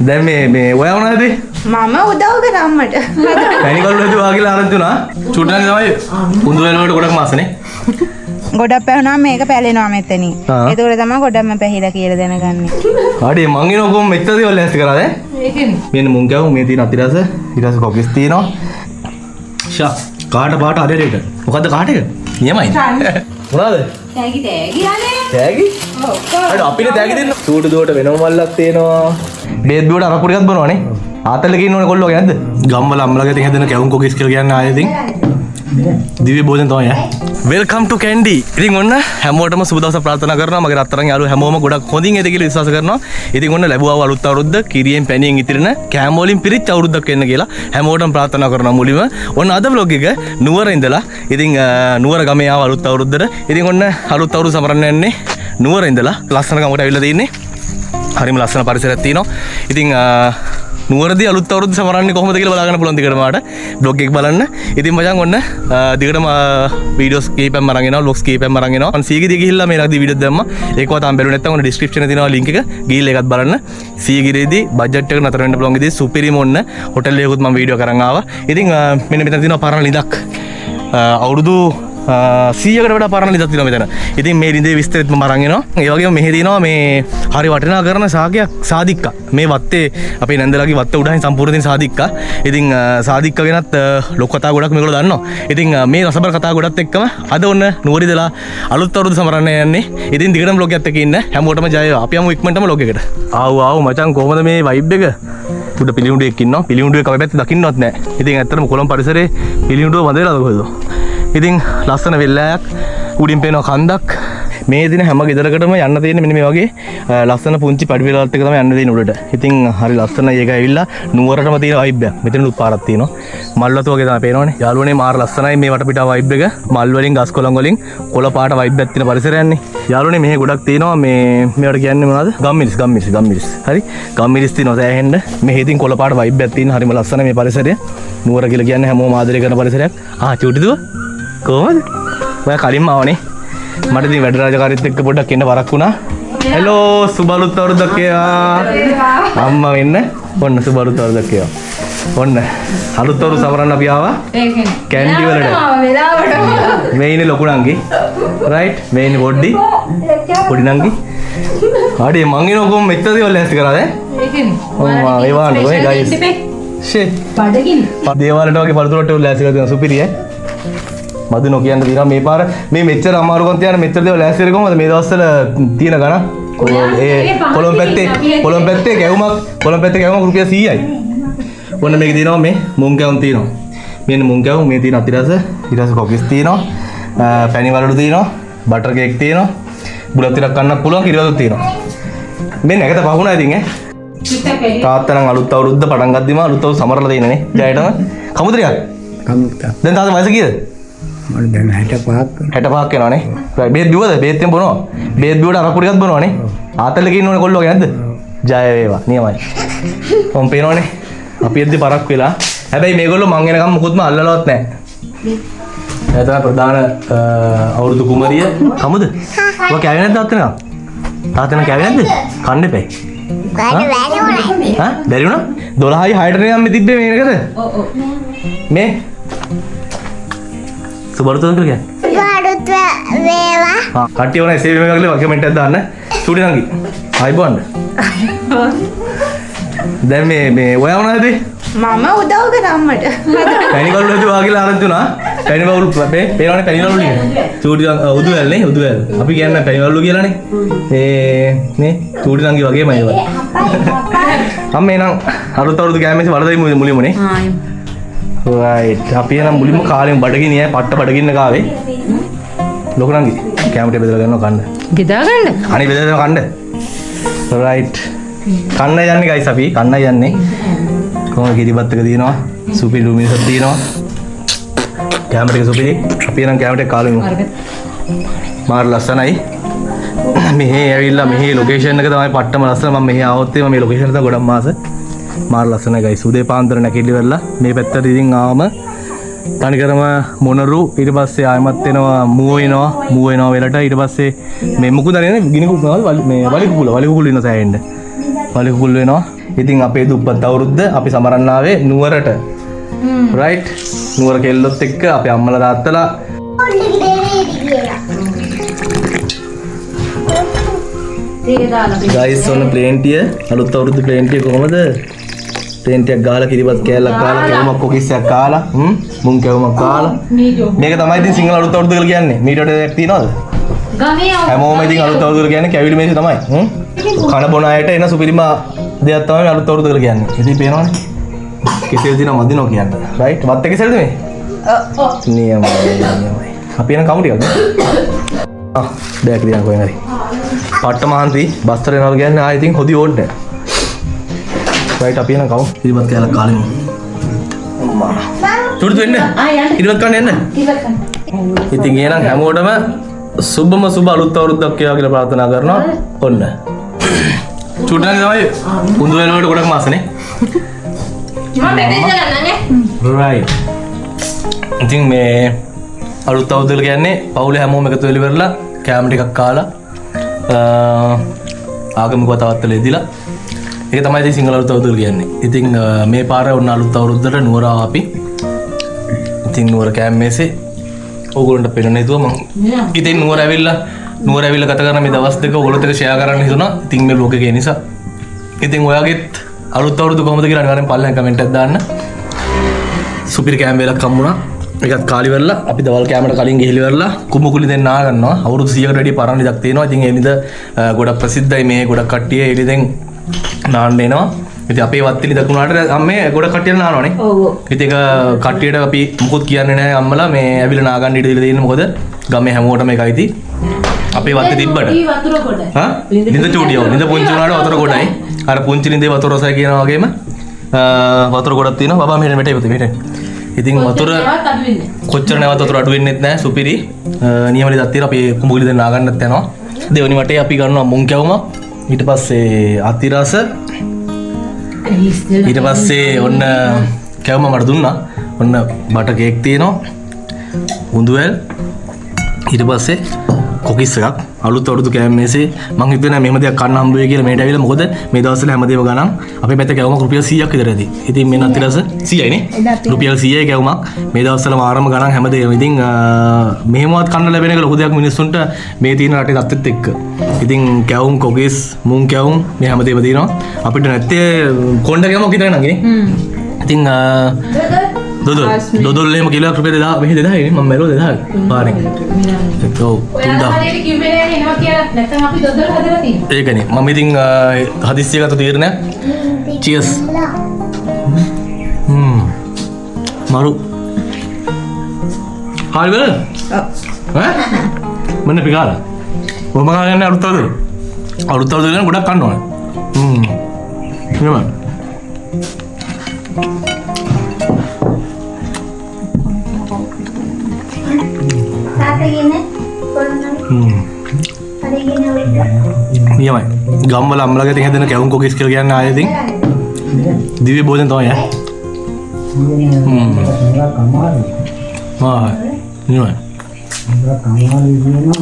දැන් මේ ඔයා මොනවද? මම උදව් කරා අම්මට. පැණිකල්ලු හදුවා කියලා ආරංචි වුණා. චුට්ටක් තමයි උඳු වෙන වලට ගොඩක් මාසනේ. ගොඩක් පැහුණා මේක පැලෙනවා මෙතනින්. ඒකෝර තමයි ගොඩක්ම පැහිලා කියලා දැනගන්නේ. හරි මං එන ඔක්කොම මෙච්චර දේවල් ලෑස්ති කරාද? ඒකනේ. මෙන්න මුං කෑව මේ තියෙන අතිරස ඊට පස්සේ කොකිස් තියෙනවා. ෂා කාට පාට අරේට. මොකද්ද කාට එක? නියමයි. මොනවාද? තෑගි යන්නේ. තෑගි? ඔව්. හරි අපිට තෑගි දෙන්න. සූටු දුවට වෙනම මල්ලක් තියෙනවා. බේත් බිවට අරපු ටිකක් බොනවනේ. ආතල්ලක ඉන්නවනේ කොල්ලෝ වගේ නැද්ද? ගම්වල අම්මලා ගෙතින් හැදෙන කැවුම් කොකිස් කියලා කියන්නේ ආයෙ ඉතින්. දිව්‍ය භෝජන තමයි ඈ. වෙල්කම් ටු කැන්ඩි. ඉතින් ඔන්න හැමෝටම සුබ දවසක් ප්‍රාර්ථනා කරනවා. මගේ රත්තරන් යාළුවෝ හැමෝම ගොඩක් හොඳින් ඇති කියලා විශ්වාස කරනවා. ඉතින් ඔන්න ලැබුවා අලුත් අවුරුද්ද කිරියෙන් පැණියෙන් ඉතිරෙන කෑම වලින් පිරිච්ච අවුරුද්දක් වෙන්න කියලා හැමෝටම ප්‍රාර්ථනා කරනවා මුලින්ම. ඔන්න අද vlog එක නුවර ඉඳලා ඉතින් නුවර ගමේ ආව අලුත් අවුරුද්දට. ඉතින් ඔන්න අලුත් අවුරුද්ද සමරන්න යන්නේ නුවර ඉඳලා ලස්සන ගමකට ඇවිල්ලා තින්නේ. හරිම ලස්සන පරිසරයක් තියෙනවා. ඉතින් නුවරදී අලුත් අවුරුද්ද සමරන්නේ කොහොමද කියලා බලාගන්න පුළුවන් දිගටම ආට බ්ලොග් එක බලන්න. ඉතින් මචං ඔන්න දිගටම වීඩියෝස් කීපෙක්ම අරන් එනවා, vlogs කීපෙක්ම අරන් එනවා. මම සීගිරිය ගිහිල්ලා මේ රාගදී වීඩියෝ දැම්මා. ඒකව තාම බැලුවේ නැත්නම් ඔන්න ඩිස්ක්‍රිප්ෂන් එකේ තියෙනවා link එක. ගිහිල්ලා ඒකත් බලන්න. සීගිරියේදී බජට් එක නතර වෙන්න පුළුවන් විදිහේ සුපිරිම ඔන්න හොටල් එකකුත් මම වීඩියෝ කරන් ආවා. ඉතින් මෙන්න මෙතන තියෙනවා පරණ ලිඳක්. අවුරුදු 100කට වඩා පරණ ලිඳක් තියෙනවා මෙතන. ඉතින් මේ ලිඳේ විස්තරෙත් මම අරන් එනවා. ඒ වගේම මෙහි තියෙනවා මේ හරි වටිනා කරන සාකයක් සාදික්කා. මේ වත්තේ අපේ නැන්දලාගේ වත්ත උඩහින් සම්පූර්ණ තියෙන සාදික්කා. ඉතින් සාදික්කා ගැනත් ලොකු කතා ගොඩක් මේගොල්ලෝ දන්නවා. ඉතින් මේ රසබර කතා ගොඩත් එක්කම අද ඔන්න නුවර ඉඳලා අලුත් අවුරුදු සමරන්න යන්නේ. ඉතින් දිගටම vlog එකත් එක්ක ඉන්න හැමෝටම ජය වේවා. අපි යමු ඉක්මනටම vlog එකට. ආව් මචං කොහමද මේ vibe එක? උඩ පිළිඹුඩෙක් ඉන්නවා. පිළිඹුඩුවේ කවයි පැත්තේ දකින්නවත් නැහැ. ඉතින් ඇත්තටම කොළඹ පරිසරයේ පිළිඹුඩුව වඳ වෙලාද කොහෙද? ඉතින් ලස්සන වෙල්ලයක් උඩින් පේනවා කන්දක්. මේ දින හැම ගෙදරකටම යන්න තියෙන්නේ මෙන්න මේ වගේ ලස්සන පුංචි පඩි වෙලාවත් එක තමයි යන්න දෙන්නේ උඩට. ඉතින් හරි ලස්සනයි ඒක ඇවිල්ලා නුවරටම තියෙන vibe එක. මෙතන උත් පාරක් තියෙනවා. මල් වතු වගේ තමයි පේනවනේ. යාළුවනේ මාර ලස්සනයි මේ වටපිටාව vibe එක. මල් වලින් ගස් කොළන් වලින් කොළ පාට vibe එකක් තියෙන පරිසරයක්නේ. යාළුවනේ මෙහෙ ගොඩක් තියෙනවා මේවට කියන්නේ මොනවද? ගම්මිරිස්. හරි. ගම්මිරිස් තියෙනවා සෑහෙන්න. මෙහෙ ඉතින් කොළ පාට vibe එකක් තියෙන හරිම ලස්සන මේ පරිසරය. නුවර කියලා කියන්නේ හැමෝම ආදරය කරන පරිසරයක්. චූටි දුව කොහමද? ඔයා කලින්ම ආවනේ. මට ඉතින් වැඩ රාජකාරීත් එක්ක පොඩ්ඩක් එන්න වරක් වුණා. හෙලෝ සුබ අලුත් අවුරුද්දක් වේවා. අම්මා වෙන්න. ඔන්න සුබ අලුත් අවුරුද්දක් වේවා. ඔන්න අලුත් අවුරුද්ද සමරන්න අපි ආවා. ඒකනේ. කැන්ඩි වලට. මේ ඉන්නේ ලොකු නංගි. රයිට්. මේ ඉන්නේ පොඩි නංගි. හරි මං ඉන්නේ ඔක්කොම මෙච්චර දේවල් ලෑස්ති කරාද? ඒකනේ. ඔව් ඒ වාන්නේ ඔය ගයිස්. ෂේ. බඩගින්න. දේවාලට වගේ පළතුරට ලෑස්ති කරලා තියෙන සුපිරිය. මදු නොකියන්න දිනවා මේ පාර මේ මෙච්චර අමාරුකම් තියන මෙච්චර දේවල් ලෑස්ති කරේ කොහමද මේ දවස්වල තියෙන ගණන් කොළඹ පැත්තේ කැවුමක් රුපියල් 100යි. ඔන්න මේක තියෙනවා මේ මුං කැවුම් තියෙනවා. මෙන්න මුං කැවුම් මේ තියෙන අතිරස ඊට පස්සේ කොකිස් තියෙනවා. පැණි වලඩු තියෙනවා. බටර් කේක් තියෙනවා. බුලත් ටිකක් කන්නත් පුළුවන් කිරිවලුත් තියෙනවා. මෙන්න එකට පහුණා ඉතින් තාත්තා නම් අලුත් අවුරුද්ද පටන් ගද්දිම අලුත් අවුරුද්ද සමරලා තියෙනනේ. ජයටම කමුද්‍රියක්. දැන් තාත්තා වයස කීයද? මට දැන් 65ක් වෙනවනේ. බේත් බිව්වද? බේත්ෙන් බොනවා. බේත් බිව්වට අරපු ටිකක් බොනවනේ. ආතල්ලක ඉන්නවනේ කොල්ලෝ වගේ නැද්ද? ජය වේවා. නියමයි. කොම් පේනවනේ. අපි එද්දි පරක් වෙලා. හැබැයි මේගොල්ලෝ මං එනකම් මුකුත්ම අල්ලලවත් නැහැ. ඒ තමයි ප්‍රධාන අවුරුදු කුමරිය. කමුද? ඔයා කෑවේ නැද්ද තාත්තනා? තාත්තනා කෑවේ නැද්ද? කන්න එපයි. බැරි වුණා? 12යි 6ට නිකන් මේ තිබ්බේ මේකද? මේ සුබරුත් කියලා වේවා. කට්ටිය වුණා සේවය වගේ කමෙන්ට් එකක් දාන්න. චූටි නංගි. ආයිබෝන්න. දැන් මේ ඔයා මොනවද? මම උදව් කරා අම්මට. පැණිකල්ලු හදුවා කියලා ආරංචි වුණා. පැණිකල්ලු පේනවනේ පැණිකල්ලු නේ. චූටි උදුවැල්. අපි කියන්නේ පැණිකල්ලු කියලානේ. මේ චූටි නංගි වගේම ඒවා. අම්මේ නම් අලුත් අවුරුදු ගෑමේසි වලදයි මුලින්මනේ. රයිට් අපි එනම් මුලින්ම කාලෙම බඩගිනියයි පට්ට බඩගින්න කාවේ ලොකු නංගි කැමරේ බෙදලා ගන්නවා කන්න ගෙදා ගන්න අනේ බෙදලා කන්න රයිට් කන්න යන්නේ ගයිස් අපි කන්න යන්නේ කොහොම කිරිබත් එක දිනනවා සුපිරි රුමිනසක් දිනනවා කැමරේ සුපිරි අපි එනම් කැමරේ කාලෙම මාර ලස්සනයි මෙහි ඇවිල්ලා මෙහි ලොකේෂන් එක තමයි පට්ටම ලස්සන මම මෙහි ආවොත් මේ ලොකේෂන් එක ගොඩක් මාස මාර ලස්සනයි ගයිස් උදේ පාන්දර නැකිලි වෙලා මේ පැත්තට ඉතින් ආවම තනිකරම මොනරු ඊට පස්සේ ආයමත් එනවා මූව වෙනවා වෙලට ඊට පස්සේ මේ මුකුද නේද ගිනි කුප්පවල මේ වලි කුකුල ඉන්න සෑහෙන්න වලි කුකුල් වෙනවා ඉතින් අපේ දුප්පත් අවුරුද්ද අපි සමරන්න ආවේ නුවරට. රයිට්. නුවර කෙල්ලොත් එක්ක අපේ අම්මලා තාත්තලා ගයිස් ඔන්න ප්ලේන්ටිය අලුත් අවුරුදු ප්ලේන්ටිය කොහමද? ප්ලේන්ටියක් ගාලා කිරිබත් කෑල්ලක් කාලා කැවුමක් කොකිස්සක් කාලා මුං කැවුමක් කාලා මේක තමයි ඉතින් සිංහල අලුත් අවුරුදු කියලා කියන්නේ. මීට වඩා දෙයක් තියනවද? හැමෝම ඉතින් අලුත් අවුරුදු කියලා කියන්නේ කැවිලි මේසෙ තමයි. කන බොන අයට එන සුපිරිම දෙයක් තමයි අලුත් අවුරුදු කියලා කියන්නේ. ඉතින් පේනවනේ. කෙසෙල් දින මදිනෝ කියන්නේ. රයිට්. වත් එක කෙසෙල්ද මේ? නියමයි. අපි එන කවුරු ටිකක්ද? බෑක් දිනා කොහෙන් හරි. පට්ට මහන්සි බස්තර යනවා කියන්නේ ආයෙ ඉතින් හොදි ඕඩ් නැහැ. රයිට් අපි එන කවුරු? ඉරිවත් කෑල්ලක් කාලෙමු. අම්මා. චුට්ටු වෙන්න. ඉරිවත් කන්න එන්න. ඉතින් එහෙනම් හැමෝටම සුබම සුබ අලුත් අවුරුද්දක් වේවා කියලා ප්‍රාර්ථනා කරනවා. ඔන්න. චුට්ටුනේ තමයි උඳු වෙන වලට ගොඩක් මාසනේ. රයිට්. ඉතින් මේ අලුත් අවුරුද්ද කියන්නේ පවුලේ හැමෝම එකතු වෙලා ඉවරලා කෑම ටිකක් කාලා ආගමික වතාවත්තල ඉදලා ඒක තමයි ඉතින් සිංහල අලුත් අවුරුද්ද කියන්නේ. ඉතින් මේ පාර ඔන්න අලුත් අවුරුද්දට නුවර අපි ඉතින් නුවර කෑම මේසේ ඕගොල්ලන්ට පෙන්නන්න හිතුවා මම. ඉතින් නුවර ඇවිල්ලා ගත කරන මේ දවස් දෙක ඕගොල්ලොත් එක්ක ෂෙයා කරන්න හිතුණා. ඉතින් මේ vlog එකේ නිසා. ඉතින් ඔයාගෙත් අලුත් අවුරුදු කොහොමද කියලා අනිවාර්යෙන් පල්ලෙන් කමෙන්ට් එකක් දාන්න. සුපිරි කෑම වේලක් හම්බුණා. ඒකත් කාලි වෙරලා අපි දවල් කෑමට කලින් ගිහිලි වෙරලා කුඹුකුලි දෙන්න ආ ගන්නවා. අවුරුදු 100කට වැඩි පරණ ඉඩක් තියෙනවා. ඉතින් ඒ නිද ගොඩක් ප්‍රසිද්ධයි මේ ගොඩක් කට්ටිය ඒ නිදෙන් නාන්න එනවා. ඉතින් අපේ වත්තිලි දකුණාට අම්මේ ගොඩක් කට්ටියලා නානවනේ. ඔව්. ඉතින් ඒක කට්ටියට අපි මුකුත් කියන්නේ නැහැ අම්මලා මේ ඇවිල්ලා නා ගන්න ඉඩ දීලා තියෙන්නේ මොකද ගමේ හැමෝටම ඒකයිති. අපේ වත්තේ තිබ්බට. වතුර කොට. හා? නිද චූටියෝ. නිද පුංචි උනාට වතුර කොටයි. අර පුංචි නිදේ වතුර රසයි කියනවා වගේම වතුර කොටක් තියෙනවා. බබා මෙහෙට. ඉතින් වතුර කොච්චර නැවත් වතුර අඩු වෙන්නෙත් නැහැ සුපිරි නියම ලිදක් තියෙනවා අපි කුඹුගලි දෙන්න නාගන්නත් යනවා දෙවනි වටේ අපි ගන්නවා මුං කැවුමක් ඊට පස්සේ අතිරස ඊට පස්සේ ඔන්න කැවුම මට දුන්නා ඔන්න බටර් කේක් තියෙනවා උඳුවැල් ඊට පස්සේ කොකිස් එකක් අලුත් අවුරුදු කෑම මේසේ මං හිතුවේ නෑ මෙහෙම දෙයක් කන්න හම්බ වෙයි කියලා මේට ඇවිල්ලා මොකද මේ දවස්වල හැමදේම ගණන් අපේ පැත්තේ කැවුමක් රුපියල් 100ක් විතර ඇති. ඉතින් මේ නතිරස 100යි නේ. රුපියල් 100යි කැවුමක් මේ දවස්වල මාරම ගණන් හැමදේම. ඉතින් මෙහෙමවත් කන්න ලැබෙන එක ලොකු දෙයක් මිනිස්සුන්ට මේ තියෙන රටේ තත්ත්වෙත් එක්ක. ඉතින් කැවුම් කොකිස් මුං කැවුම් මේ හැමදේම තියෙනවා. අපිට නැත්තේ කොණ්ඩ කැවුමක් විතරයි නංගිනේ. ඉතින් දොදොල් එහෙම කිලෝක් රුපියල් 2000 මෙහි 2000 නේ මම මැරුව 2000 පාරෙන්. ඒක 3000 කිව්වේ එනවා කියලා නැත්නම් අපි දොදොල් හදලා තියෙනවා. ඒකනේ මම ඉතින් හදිස්සිය ගත්ත තීරණයක්. චීස්. මරු. හරි බලන්න. ඈ? මන්නේ පිකාලා. කොහොම ගන්න අලුත් අවුරුදු. අලුත් අවුරුදු ගැන ගොඩක් කන්න ඕනේ. එහෙමයි. නියමයි ගම්වල අම්මලා ගෙන් හැදෙන කැවුම් කොකිස් කියලා කියන්නේ ආයෙත් ඉතින් දිව්‍ය භෝජන තමයි ඈ නියමයි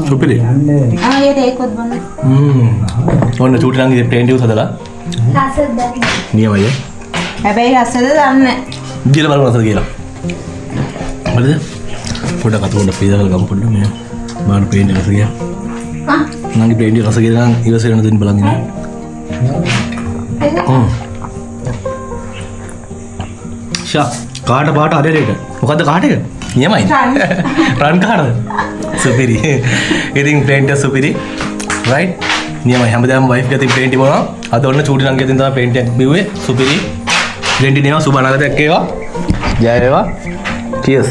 සුපිරි ආයෙත් ඒකත් බන්න ඔන්න චූටි නම් ඉතින් ප්ලේන් ටියුස් හදලා රසද නියමයි හැබැයි රසද දන්නේ දීලා බලමු රසද කියලා හරිද පොඩක් අතෝඩ පීදාලා ගමු පොඩ්ඩක් මේ මාන ප්ලේන් රස කියලා නංගි ප්ලේන් රස කියලා නම් ඉවසෙ වෙන දෙන්න බලන් ඉන්න ෂා කාට පාට හරියට මොකද්ද කාට එක නියමයි රන් කාටද සුපිරි ඉතින් ප්ලේන් ට සුපිරි රයිට් නියමයි හැමදාම වයිෆ් ගතින් ප්ලේන් ටි බොනවා අද ඔන්න චූටි නංගි ගතින් තමයි ප්ලේන් ටක් බිව්වේ සුපිරි ප්ලේන් ටි නියම සුබ අනාගතයක් වේවා ජය වේවා චීස්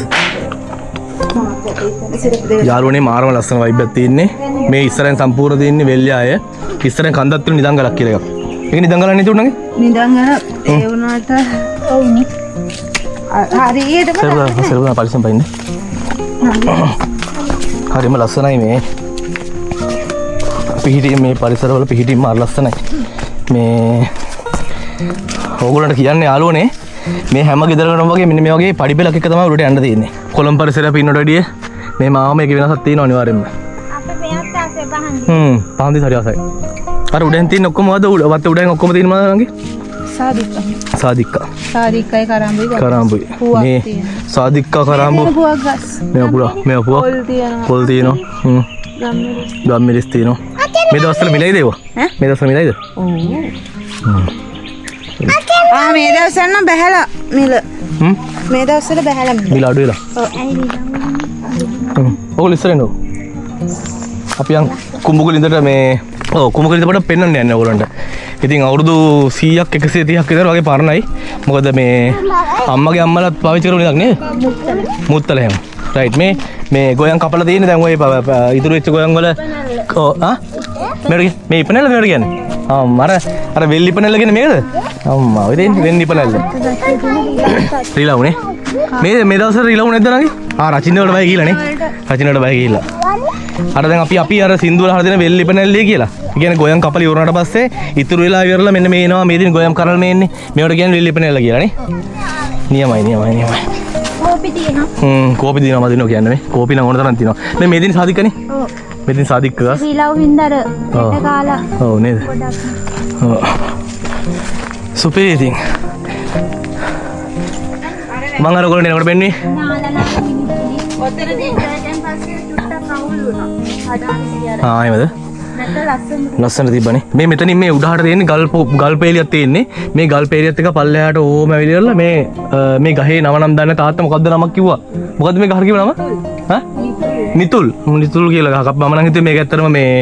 යාළුවනේ මාරම ලස්සන වයිබ් එකක් තියෙන්නේ මේ ඉස්සරෙන් සම්පූර්ණ තියෙන්නේ වෙල්යාය ඉස්සරෙන් කන්දක් තුන නිදන් ගලක් කියලා එකක් ඒක නිදන් ගලක් නේ චුට්ටනගේ නිදන් ගල ඒ වුණාට ඔව්නේ හරියට සර්වනා පරිස්සම් පයින්නේ හරිම ලස්සනයි මේ පිහිටි මේ පරිසරවල පිහිටීම මාර ලස්සනයි මේ ඕගොල්ලන්ට කියන්නේ යාළුවනේ මේ හැම ගෙදරකටම වගේ මෙන්න මේ වගේ පඩි බෙලක් එක තමයි උඩට යන්න තියෙන්නේ. කොළඹ පරිසරය අපි ඉන්නට වැඩිය මේ මාම එකේ වෙනසක් තියෙනවා අනිවාර්යෙන්ම. අපේ මෙයාත් ආසේ පහන්දි. පහන්දි හරි ආසයි. අර උඩෙන් තියෙන ඔක්කොම වද වත්තේ උඩෙන් ඔක්කොම තියෙන මොනවද නංගි? සාදික්කා. සාදික්කයි කරාඹුයි. කරාඹුයි. පුවක් මේ තියෙනවා. සාදික්කා කරාඹු. පුවක් ගස්. මේ පුරා මේ පුවක්. පොල් තියෙනවා. පොල් තියෙනවා. ගම්මිරිස්. ගම්මිරිස් තියෙනවා. මේ දවස්වල මිලයිද ඒවා? මේ දවස්වල මිලයිද? ඔව්. මේ දවස්වල නම් බහැලා මිල. මේ දවස්වල බහැලා මිල අඩු වෙලා. ඔව් ඉස්සරෙන් ඔව්. අපි යන් කුඹුකලින්දට මේ කුඹුකලින්ද පොඩ පෙන්වන්න යන්නේ ඕගොල්ලන්ට. ඉතින් අවුරුදු 100ක් 130ක් විතර වගේ පරණයි. මොකද මේ අම්මගේ අම්මලාත් පාවිච්චි කරන එකක් නේද? මුත්තල එහෙම. රයිට් මේ ගෝයන් කපලා තියෙන දැන් ඔය ඉතුරු වෙච්ච ගෝයන් වල මේ ඉපනැල්ල මේවට කියන්නේ. අර වෙල්ලි ඉපනැල්ල කියන්නේ මේකද? අම්මා ඔය දෙන්නේ වෙන්න ඉපනැල්ල. රිලවුනේ. මේ දවස්වල රිලවු නැද්ද නංගි? රචින්න වල බය ගිහලා නේ. රචින්න වල බය ගිහලා. අර දැන් අපි අර සින්දු වල හර දෙන වෙල්ලි ඉපනැල්ලේ කියලා. ඒ කියන්නේ ගෝයන් කපලා ඉවරනට පස්සේ ඉතුරු වෙලා ඉවරලා මෙන්න මේ එනවා මේ දින ගෝයන් කරලා මේ එන්නේ. මේවට කියන්නේ වෙල්ලි ඉපනැල්ල කියලා නේ. නියමයි. කෝපි තියෙනවා. කෝපි දිනවා මදිනවා කියන්නේ මේ. කෝපි නම් ඕන තරම් තියෙනවා. දැන් මේ දින සාදික්කනේ. ඔව්. මේ දින සාදික්ක ගස්. රිලව් හින්දාර හෙට කාලා. ඔව් නේද? ඔව්. සුපිරි ඉතින්. මම අර ඔයගොල්ලෝ එනකොට බෙන්නේ. ඔතන දෙන්නගෙන් පස්සේ චුට්ටක් අවුල් වුණා. හදාගෙන ගියා. එහෙමද? ලස්සන තිබ්බනේ. මේ මෙතනින් මේ උඩහට තියෙන්නේ ගල් පේලියක් තියෙන්නේ. මේ ගල් පේලියත් එක පල්ලෙහාට ඕම ඇවිල්ලා මේ ගහේ නම නම් දන්න තාත්තා මොකද්ද නමක් කිව්වා? මොකද්ද මේ ගහට කිව්ව නම? නිතුල් කියලා ගහක්. මම නම් හිතුවේ මේක ඇත්තටම මේ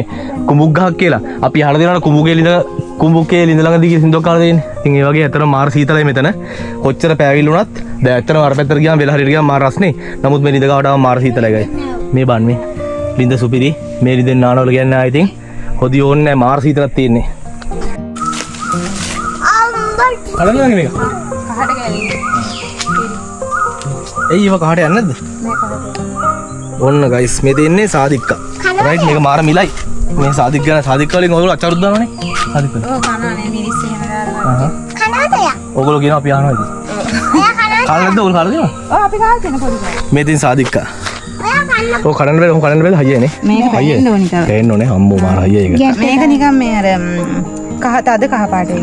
කුඹුක් ගහක් කියලා. අපි අහලා දෙනවා කුඹුකේ ලිඳ ළඟ දිගේ සින්දුවක් කාලා තියෙන්නේ. ඉතින් ඒ වගේ ඇත්තටම මාර සීතලයි මෙතන. කොච්චර පෑවිල් වුණත් දැන් ඇත්තටම අර පැත්තට ගියාම වෙලා හරියට ගියාම මාර රස්නේ. නමුත් මේ ලිඳ ගාවට ආවම මාර සීතලයි ගයි. මේ බන් මේ ලිඳ සුපිරි. මේ ලිඳෙන් නානවල කියන්නේ ආ ඉතින් හොදි ඕන්නේ නැහැ මාර සීතලක් තියෙන්නේ. කඩන්න මේක. කහට ගෑලි. ඒව කහට යන්නේ නැද්ද? ඔන්න ගයිස් මේ දෙන්නේ සාදික්කා. රයිට් මේක මාර මිලයි. මේ සාදික්කා වලින් ඔයගොල්ලෝ අචාරුත් දානවනේ. සාදික්කා. ඔව් කනවනේ මිරිස් එහෙම දාලා. කනවද යා? ඔයගොල්ලෝ කියනවා අපි අහනවා ඉතින්. ඔයා කනවද? කාලෙද්ද ඔයගොල්ලෝ කාලා දෙනවා? ඔව් අපි කාලා දෙන පොඩි. මේ දෙන්නේ සාදික්කා. ඔය කඩන්න බැල හයියනේ. මේක පෙන්න ඕනි තව. පෙන්න ඕනේ අම්මෝ මාර හයිය ඒක. මේක නිකන් මේ අර තද කහ පාට වෙන.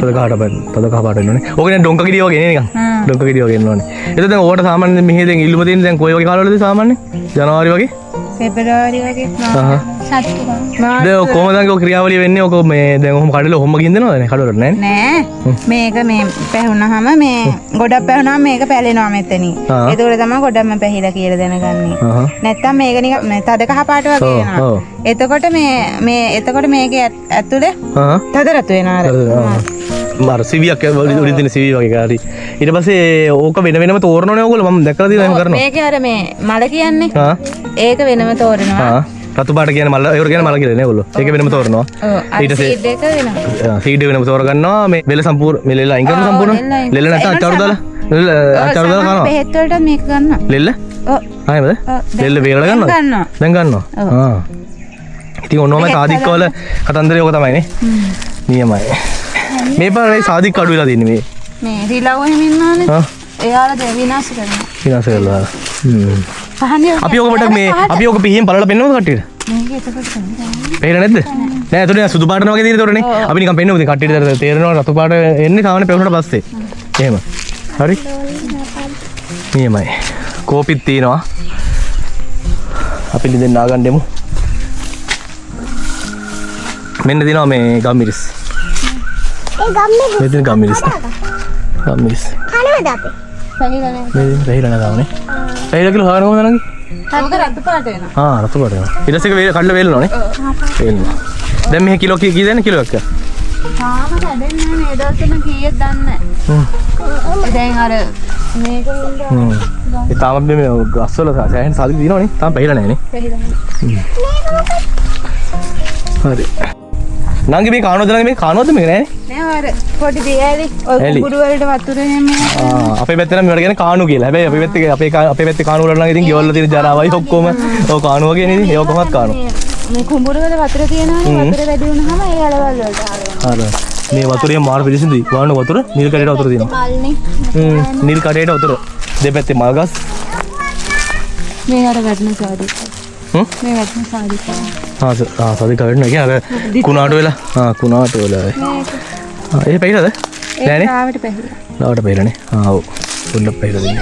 තද කහ පාට වෙනෝනේ. ඕක දැන් ඩොංක කිඩිය වගේ නේ නිකන්. ඩොංක කිඩිය වගේ එන්නෝනේ. එතකොට දැන් ඕකට සාමාන්‍යයෙන් මෙහෙ දැන් ඉල්ලුම තියෙන දැන් කොයි වගේ කාලවලද සාමාන්‍යයෙන්? ජනවාරි වගේ? පෙබරවාරි වගේ. දැන් කොහොමද ඔය ක්‍රියාවලිය වෙන්නේ? ඔක මේ දැන් ඔහොම කඩලා ඔහොම ගින් දෙනවද නේ? කඩවලට නෑ. නෑ. මේක මේ පැහුනහම මේ ගොඩක් පැහුනහම මේක පැලෙනවා මෙතනින්. ඒකෝර තමයි ගොඩක්ම පැහිලා කියලා දැනගන්නේ. නැත්තම් මේක නිකන් තද කහ පාට වගේ වෙනවා. එතකොට එතකොට මේකේ ඇතුලේ තද රතු වෙනවා. මාර සිවියක් උඩින් තියෙන සිවිය වගේ කාරි. ඊට පස්සේ ඕක වෙනම තෝරනවනේ ඕගොල්ලෝ මම දැක්කලා තියෙනවා එහෙම කරනවා. මේකේ අර මේ මල කියන්නේ. ඒක වෙනම තෝරනවා. රතු පාට කියන්නේ මල ඒකට කියන්නේ මල කියලා නේ ඕගොල්ලෝ. ඒක වෙනම තෝරනවා. ඊට පස්සේ සීඩ් එක වෙනවා. සීඩ් එක වෙනම තෝර ගන්නවා. මේ වෙල සම්පූර්ණ මේ ලෙල්ල අයින් කරන සම්පූර්ණ. ලෙල්ල නැත්නම් අච්චාරු දාලා. ලෙල්ල අච්චාරු දාලා කනවා. බෙහෙත් වලට මේක ගන්නවා. ලෙල්ල? ඔව්. ආයෙමද? ලෙල්ල වේගල ගන්නවද? දැන් ගන්නවා. ඉතින් ඔන්නෝම සාදික්ක වල කතන්දරය ඕක තමයි නේ. නියමයි. මේ පාරේ සාදික්ක අඩු වෙලා තියෙන්නේ මේ රිලව් එහෙම ඉන්නවනේ. එයාලා විනාශ කරනවා. විනාශ කරලා. අපි ඕක පොඩක් මේ අපි ඕක පිහින් බලලා පෙන්නමුද කට්ටියට? මේක එතකොට පේන්නේ නැද්ද? නෑ එතකොට සුදු පාට වගේ තියෙන එතකොටනේ. අපි නිකන් පෙන්නමුද කට්ටියට තේරෙනවා රතු පාට එන්නේ සාමාන්‍ය පෙවුනට පස්සේ. එහෙම. හරි. නියමයි. කෝපිත් තියෙනවා. අපි ඉතින් නාගන්න දෙමු. මෙන්න දිනවා මේ ගම්මිරිස්. ඒ ගම්මිරිස්. මෙතන ගම්මිරිස්. ගම්මිරිස්. කනවද අපි? පැහිලා නෑ. පැහිලා නෑනේ. පැහිලා කිලෝ හාරන කොහොමද නංගි? ඒක රතු පාට වෙනවා. රතු පාට වෙනවා. ඊට පස්සේ ඒක කඩලා වේලනෝනේ. වේලනවා. දැන් මේ කිලෝ කී දෙන්නේ කිලෝ එකක්? තාම කැඩෙන්නේ නෑ මේ දවස්වල කීයක් දන්නේ නෑ. දැන් අර මේක ඒ තාම මේ ගස්වල සෑහෙන සාදික දිනවනේ. තාම පැහිලා නෑනේ. පැහිලා නෑ. හරි. නංගි මේ කානෝද නංගි මේ කානෝද මේක නෑනේ? නෑ අර පොඩි දියැලි ඔය කුඹුරු වලට වතුර එන්නේ. අපේ පැත්තේ නම් මේවට කියන්නේ කානු කියලා. හැබැයි අපේ පැත්තේ කානු වල නම් ඉතින් ගෙවල් වල තියෙන ජරාවයි ඔක්කොම ඔය කානු වගේ නේද? ඒක කොහොමද කානු? මේ කුඹුරු වල වතුර තියෙනවනේ වතුර වැඩි වුණාම ඒ අලවල් වලට ආරවනවා. මේ වතුරේ මාර පිළිසිඳුයි. වාන වතුර නිල් කඩේට වතුර තියෙනවා. මල්නේ. නිල් කඩේට වතුර. දෙපැත්තේ මල් ගස්. මේ අර වැටෙන සාදික. මේ වැටෙන සාදික. සාදික වෙන්න කියන්නේ අර කුණාට වෙලා. කුණාට වෙලා. ඒ පැහිලාද? නෑනේ ආවට පැහිලා. ලාවට පෙරනේ ආව් පොඩ්ඩක් පෙරලා දෙන්න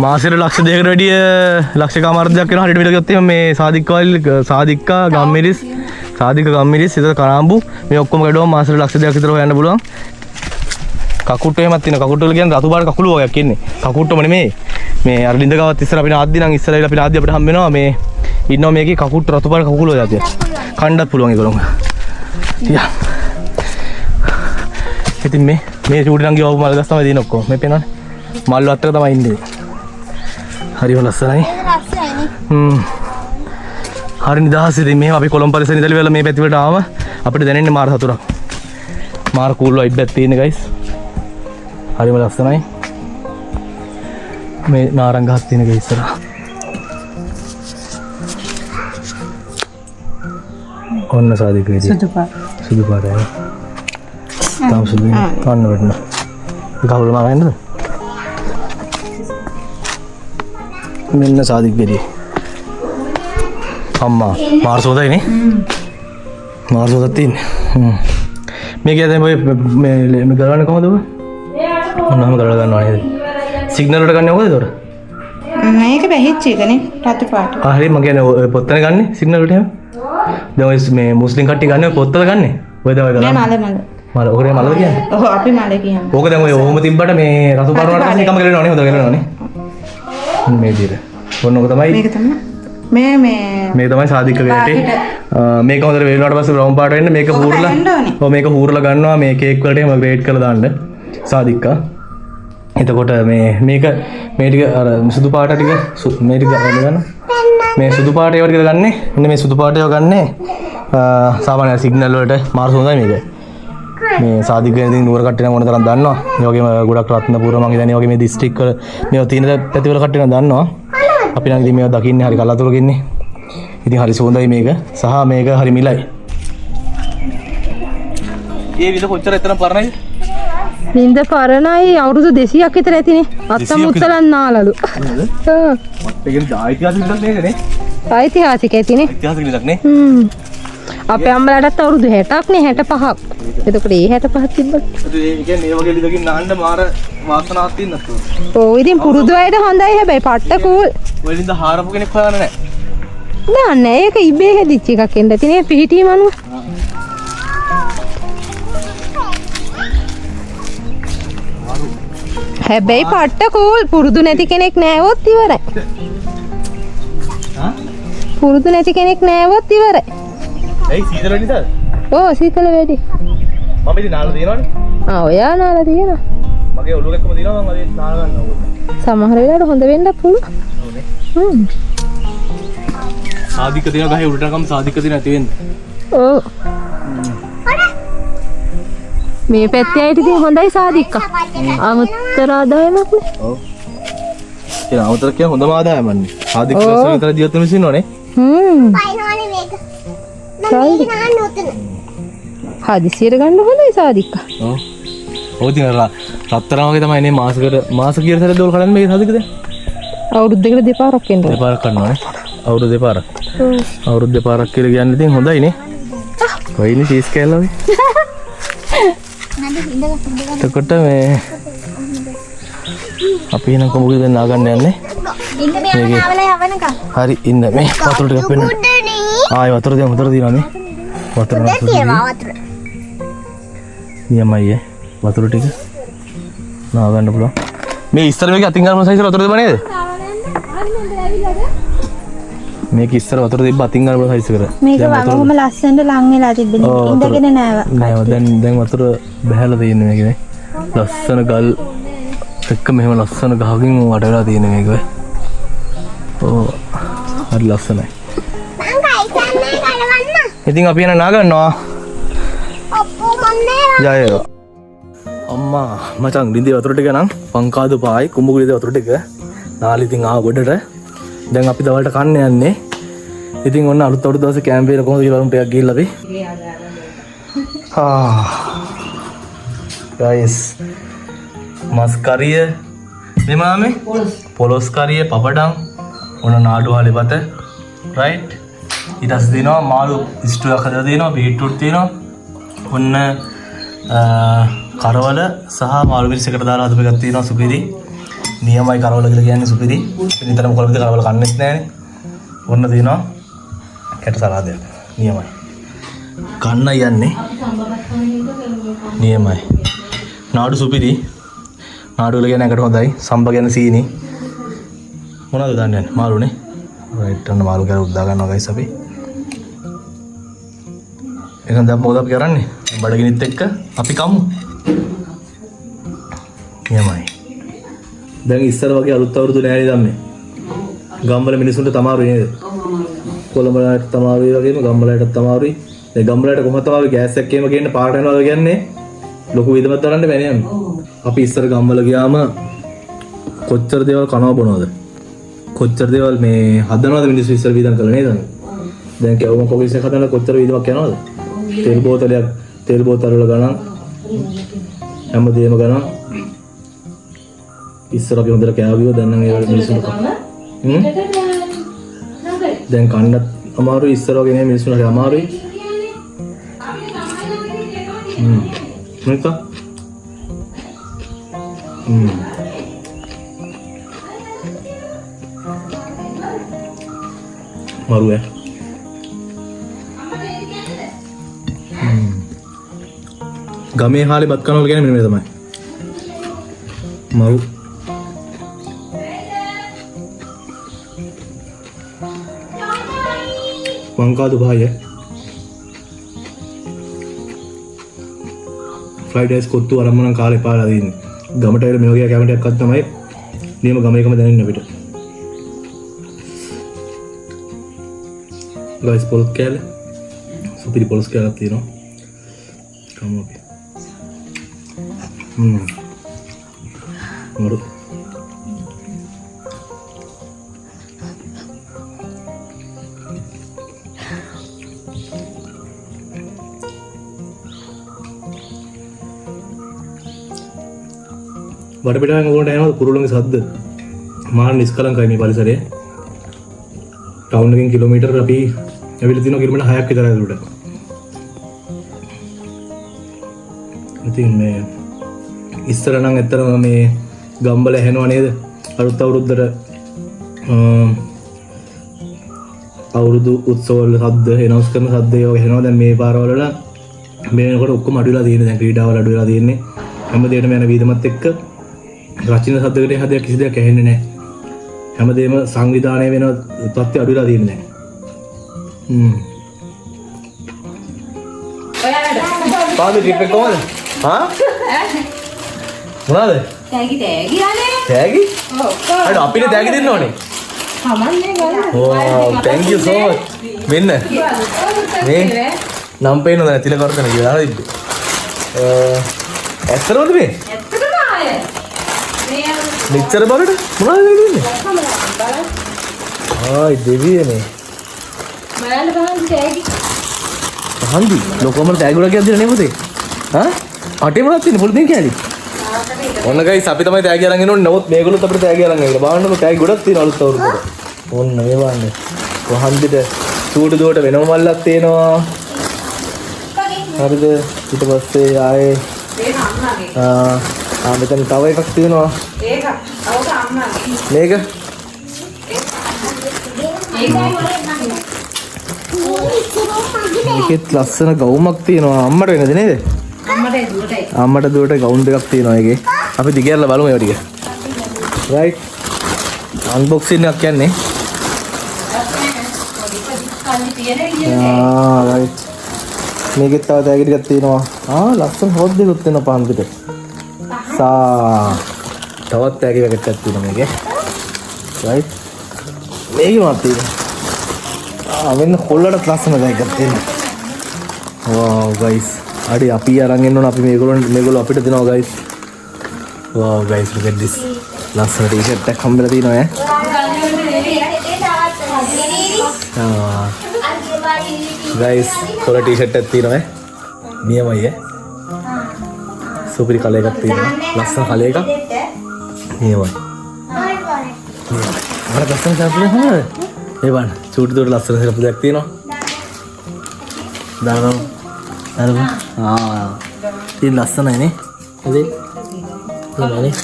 මාසෙට ලක්ෂ දෙකකට වැඩිය ලක්ෂ කමාර්ධයක් වෙනවා හරියට විතර ගත්තේ මේ සාදික්කා ගම්මිරිස් ඉත කරාම්බු මේ ඔක්කොම ගැඩුවම මාසෙට ලක්ෂ දෙකක් විතර හොයන්න පුළුවන් කකුට්ටු එහෙමත් තියෙනවා කකුට්ටු වල කියන්නේ රතු පාට කකුළු වගේක් ඉන්නේ කකුට්ටුම නෙමෙයි මේ අර ලින්ද ගාවත් ඉස්සර අපිට ආද්දි නම් ඉස්සර වෙලා අපිට ආද්දි අපිට හම්බ වෙනවා මේ ඉන්නවා මේකේ කකුට්ටු රතු පාට කකුළු වල જાතිය කණ්ඩත් පුළුවන් ඒගොල්ලෝ යා ඉතින් මේ චූටි නම් ගියව මල් ගස් තමයි දින ඔක්කොම මේ පේනවනේ මල් වත්තක තමයි ඉන්නේ හරිම ලස්සනයි හරි නිදහස් ඉතින් මෙහෙම අපි කොළඹ පරිසරේ ඉඳලා වෙලා මේ පැති වලට ආවම අපිට දැනෙන්නේ මාර සතුටක් මාර කූල් වයිබ් එකක් තියෙන ගයිස් හරිම ලස්සනයි මේ නාරංග ගහක් තියෙන ගේ ඉස්සරහ ඔන්න සාදික වේදී සුදු පාටයි තාම සුදු අන්න වෙන්න ගහවල මාගෙන්ද මෙන්න සාදික වේදී අම්මා මාර්සෝදයිනේ මාර්සෝදක් තියෙන්නේ මේක දැන් මේ ගලවන්නේ කොහමද ඔබ මොනවාම ගලව ගන්නවා නේද සිග්නල් වලට ගන්නේ මොකද ඒතකොට මේක බැහිච්ච එකනේ රතු පාට. හරි මම කියන්නේ ඔය පොත්තනේ ගන්නෙ සිග්නල් වලට එහෙම දැන් ඔය මේ මුස්ලිම් කට්ටිය ගන්නේ පොත්තද ගන්නෙ ඔය දැන් ඔය ගලවන්නේ මල ඔකේ මලද කියන්නේ ඔව් අපි මල කියන්නේ ඕක දැන් ඔය ඕම තිබ්බට මේ රතු පාට වලට පස්සේ එකම ගලවනවනේ හොඳ ගලවනවනේ මේ විදිහට ඔන්න ඔක තමයි මේක තමයි මේක තමයි සාදික වේටේ මේක හොඳට වේලුවාට පස්සේ බ්‍රවුන් පාට වෙන්න මේක හූරලා ඔව් මේක හූරලා ගන්නවා මේ කේක් වලට එහෙම ග්‍රේඩ් කරලා දාන්න සාදික්කා එතකොට මේක මේ ටික අර සුදු පාට ටික මේ ටික ගන්න මේ සුදු පාට ඒවා ටික ගන්නෙ මෙන්න මේ සුදු පාට ඒවා ගන්නෙ සාමාන්‍ය සිග්නල් වලට මාර්ස් හොඳයි මේක මේ සාදික වෙනින් නුවර කට්ටිය නම් ඕන තරම් දන්නවා මේ වගේම ගොඩක් රත්නපුර මම හිතන්නේ වගේ මේ දිස්ත්‍රික් වල මේවා තියෙන පැති වල කට්ටිය නම් දන්නවා අපි නම් ඉතින් මේවා දකින්නේ හරි කලාතුරකින් ඉන්නේ ඉතින් හරි සුවඳයි මේක සහ මේක හරි මිලයි ඒ විල කොච්චර එතන පරණයිද නින්ද පරණයි අවුරුදු 200ක් විතර ඇතිනේ අත්තමුත්තලන් නාලලු ඓතිහාසික ඇතිනේ අපේ අම්මලාටත් අවුරුදු 60ක් නේ 65ක් එතකොට ඒ 65ක් තිබ්බත් ඒ කියන්නේ මේ වගේ ලිදකින් නාන්න මාර වාසනාවක් තියෙනත් ඔව් ඉතින් පුරුදු අයට හොඳයි හැබැයි පට්ට කූල් ඔය ලින්ද හාරපු කෙනෙක් හොයන්න නැහැ නෑ ඒක ඉබේ හැදිච්ච එකක් එන්න ඇතිනේ පිහිටීම අනුව හැබැයි පට්ට කූල් පුරුදු නැති කෙනෙක් නෑවොත් ඉවරයි. පුරුදු නැති කෙනෙක් නෑවොත් ඉවරයි. ඇයි සීතල නිසාද? ඔව් සීතල වැඩි. මම ඉතින් නාලා තියෙනවනේ. ඔයා නාලා තියෙනවා. මගේ ඔළුව එක්කම දිනවා මම අද නාලා ගන්නවා. සමහර වෙලාවට හොඳ වෙන්නත් පුළුවන්. ඕනේ. සාදික දින ගහේ උඩටකම් සාදික දින ඇති වෙන්නේ. ඔව්. මේ පැත්තේ ඇයිද ඉතින් හොඳයි සාදික්කා. අමුත්තර ආදායමක් නේ. ඔව්. ඒ අමුත්තර කියන හොඳම ආදායමන්නේ. සාදික රස විතර ජීවත් වෙන මිනිස්සුනේ. පයින්වනේ මේක. මම මේක නාන්න උතන. හදිසියට ගන්න හොඳයි සාදික්කා. ඔව්. ඔය දින රත්තරන් වගේ තමයි නේ මාස කීයට සැරේ දෝල් කරන්නේ මේක සාදිකද? අවුරුද්දකට දෙපාරක් එන්න. දෙපාරක් කරනවානේ. අවුරුදු දෙපාරක්. අවුරුදු දෙපාරක් කියලා කියන්නේ ඉතින් හොඳයි නේ. කොයිනේ චීස් කෑල්ලා වගේ. එතකොට මේ අපි එන කොමුගේ දැන් නාගන්න යන්නේ ඉන්න මේ ආවල යවනකම් හරි ඉන්න මේ වතුර ටිකක් වෙන්න ආයි වතුර දිනවා මේ වතුර වතුර නියමයි වතුර ටික නාගන්න පුළුවන් මේ ඉස්සර මේක අතින් ගන්න සයිස් වතුර දෙබ නේද මේක ඉස්සර වතුර දෙබ අතින් ගන්න සයිස් කර මේක වගම ලස්සනට ලං වෙලා තිබෙනවා ඉඳගෙන නෑ දැන් වතුර බහැලා තියෙන මේකනේ ලස්සන ගල් එක්ක මෙහෙම ලස්සන ගහකින් වට වෙලා තියෙන මේක ඕ හරි ලස්සනයි මං කයිසන්නේ කලවන්න ඉතින් අපි යන නාගන්නවා ඔප්පෝ මොන්නේ ජය වේවා අම්මා මචං ලින්දේ වතුර ටික නම් පංකාදු පායි කුඹුගුලිදේ වතුර ටික නාලි ඉතින් ආව ගොඩට දැන් අපි දවල්ට කන්න යන්නේ ඉතින් ඔන්න අලුත් අවුරුදු දවසේ කැම්ප් එකට කොහොමද කියලා ටිකක් ගිහිල්ලා අපි guys mas kariya polos kariya papadang ona naadu hale bata right ඊට පස්සේ දෙනවා මාළු ස්ටුවක් හදලා දෙනවා, බීට්‍රූට් තියෙනවා. ඔන්න කරවල සහ මාළු මිරිස් එකට දාලා හදපු එකක් තියෙනවා සුපිරි. නියමයි කරවල කියලා කියන්නේ සුපිරි. නිතරම කොළඹ කරවල කන්නේත් නැහනේ. ඔන්න දෙනවා කැට සලාදයක්. නියමයි. කන්න යන්නේ. නියමයි. නාඩු සුපිරි. නාඩු වල කියන එකට හොඳයි. සම්බ ගැන සීනි. මොනවද දාන්නේ? මාළුනේ. රයිට් අන්න මාළු කර උද්දා ගන්නවා ගයිස් අපි. එහෙනම් දැන් මොකද අපි කරන්නේ? බඩගිනිත් එක්ක අපි කමු. නියමයි. දැන් ඉස්සර වගේ අලුත් අවුරුදු නෑනේ දැම්මේ. ගම්වල මිනිසුන්ට තමාරුයි නේද? කොළඹලට තමාරුයි වගේම ගම්වලටත් තමාරුයි. ඒ ගම්වලට කොහොමද තමාරුයි ගෑස් එකක් එහෙම ගේන්න පාරට යනවා කියන්නේ ලොකු විදමක් තරන්න බෑනේ යන්නේ. අපි ඉස්සර ගම්වල ගියාම කොච්චර දේවල් කනවා බොනවද? කොච්චර දේවල් මේ හදනවද මිනිස්සු ඉස්සර විදම් කරලා නේද? දැන් කැවුම කොකිස් එක හදන්න කොච්චර විදමක් යනවද? තෙල් බෝතල වල ගණන් හැමදේම ගණන්. ඉස්සර අපි හොඳට කෑවුවා දැන් නම් ඒ වල මිනිස්සුන්ට දැන් කන්නත් අමාරුයි ඉස්සර වගේ නේ මිනිස්සුන්ට අමාරුයි. මේක මරුවේ ගමේ හාලේ බත් කනවා කියන්නේ මෙන්න මේ තමයි. මරු වංකාදු භාය ෆ්‍රයිඩ් රයිස් කොත්තු අරමුණන් කාලේ පාලා දින්නේ. ගමට ඇවිල්ලා මේ වගේ කැමරයක් අත් තමයි නියම ගම එකම දැනෙන්නේ අපිට. ගයිස් පොල්ස් කෑල්ල සුපිරි පොල්ස් කෑල්ලක් තියෙනවා. කමු අපි. මරු වටපිටාවෙන් ඕකට යනවද කුරුල්ලන්ගේ සද්ද? මාන නිස්කලංකයි මේ පරිසරය. ටවුන් එකෙන් කිලෝමීටර් අපි ඇවිල්ලා තියෙනවා කිලෝමීටර් 6ක් විතර ඇතුළට. ඉතින් මේ ඉස්සර නම් ඇත්තටම මේ ගම්බල ඇහෙනව නේද? අලුත් අවුරුද්දට අවුරුදු උත්සවවල සද්ද, එනවුස් කරන සද්ද ඒවා ඇහෙනවා. දැන් මේ පාරවල වල මේ වෙනකොට ඔක්කොම අඩු වෙලා තියෙන්නේ. දැන් ක්‍රීඩාවල අඩු වෙලා තියෙන්නේ. හැම දෙයකටම යන වීදමත් එක්ක රචින සද්දකට එහා කිසි දෙයක් ඇහෙන්නේ නැහැ. හැමදේම සංවිධානය වෙන තත්ත්වය අඩු වෙලා තියෙන්නේ දැන්. පාදේ ට්‍රිප් එක කොහමද? හා? මොනවාද? තෑගි යන්නේ. තෑගි? ඔව්. අර අපිට තෑගි දෙන්න ඕනේ. කමන්නේ ගන්න. wow thank you so much. මෙන්න. මේ නම් පේනවද නැති තිල කරතන කියලා හරිද? ඇත්තටමද මේ? ඇත්තටම ආයේ. මෙච්චර බලන්න මොනවද වෙන්නේ? ආයි දෙවියනේ. බලන්න තෑගි. හන්දි ලොකෝම තෑගි වල කියද්දී නේ පුතේ. හා? අටේ මොනවද තියෙන්නේ පොල් දෙන්න කෑලි. ඔන්න ගයිස් අපි තමයි තෑගි අරන් එනෝනේ. නමුත් මේගොල්ලොත් අපිට තෑගි අරන් ඇවිල්ලා. බලන්නකො තෑගි ගොඩක් තියෙන අලුත් අවුරුද්දට. ඔන්න මේ බලන්න. කොහන්දිට චූටි දුවට වෙනම මල්ලක් තියෙනවා. හරිද? ඊට පස්සේ ආයේ මෙතන තව එකක් තියෙනවා. ඒක අවක අම්මාගේ. මේක මේකෙත් ලස්සන ගවුමක් තියෙනවා. අම්මට වෙනද නේද? අම්මට දුවට ගවුම් දෙකක් තියෙනවා ඒකේ. අපි දිගහැරලා බලමු ඒවා ටික. රයිට්. අන්බොක්සින් එකක් කියන්නේ. රයිට්. මේකෙත් තව තෑගි ටිකක් තියෙනවා. ලස්සන හොත් දෙකක් තියෙනවා පහන් පිට. තවත් තෑගි පැකට් එකක් තියෙනවා මේකේ. රයිට්. මේකේ මොකක්ද තියෙන්නේ? මෙන්න කොල්ලට ලස්සන තෑගි එකක් තියෙනවා. wow guys. අඩි අපි අරන් එන්න ඕන අපි මේගොල්ලෝ අපිට දෙනවා guys. wow guys look at this. ලස්සන ටී-ෂර්ට් එකක් හම්බෙලා තියෙනවා ඈ. guys කොළ ටී-ෂර්ට් එකක් තියෙනවා ඈ. නියමයි ඈ. සුපිරි කලර් එකක් තියෙනවා. ලස්සන කලර් එකක්. නියමයි. අර ලස්සන සප්ලේ හොඳද? ඒ බලන්න චූටි දුවට ලස්සන සප්ලේ එකක් තියෙනවා. දානවා. අරගෙන. ඉතින් ලස්සනයිනේ. හරි. එහෙමනේ.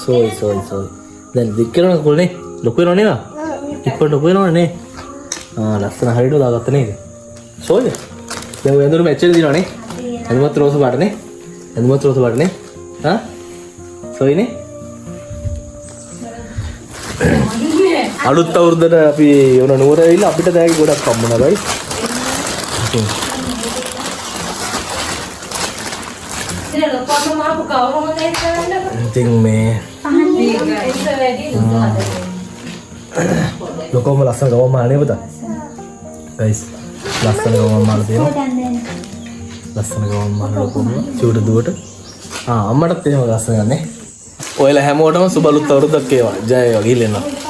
සෝයි. දැන් දික් කරන කොල්නේ ලොකු වෙනව නේද? ඉක්පොට ලොකු වෙනවනේ නේ. ලස්සන හරියට දාගත්ත නේද? සෝයිද? දැන් ඔය ඇඳුම මැච් වෙලා දිනවනේ. ඇඳුමත් රෝස පාටනේ. සෝයිනේ. අලුත් අවුරුද්දට අපි ඔන නුවර ඇවිල්ලා අපිට දැන් ගොඩක් හම්බුණා බයි. ඉතින් මේ ලොකෝම ලස්සන ගවම් මාළනේ පුතා. ගයිස් ලස්සන ගවම් මාළ තියෙනවා. ලස්සන ගවම් මාළ ලොකෝම චූට දුවට. අම්මටත් එහෙම ලස්සන ගන්නේ. ඔයලා හැමෝටම සුබ අලුත් අවුරුද්දක් වේවා. ජය වේවා ගිහින් එන්න.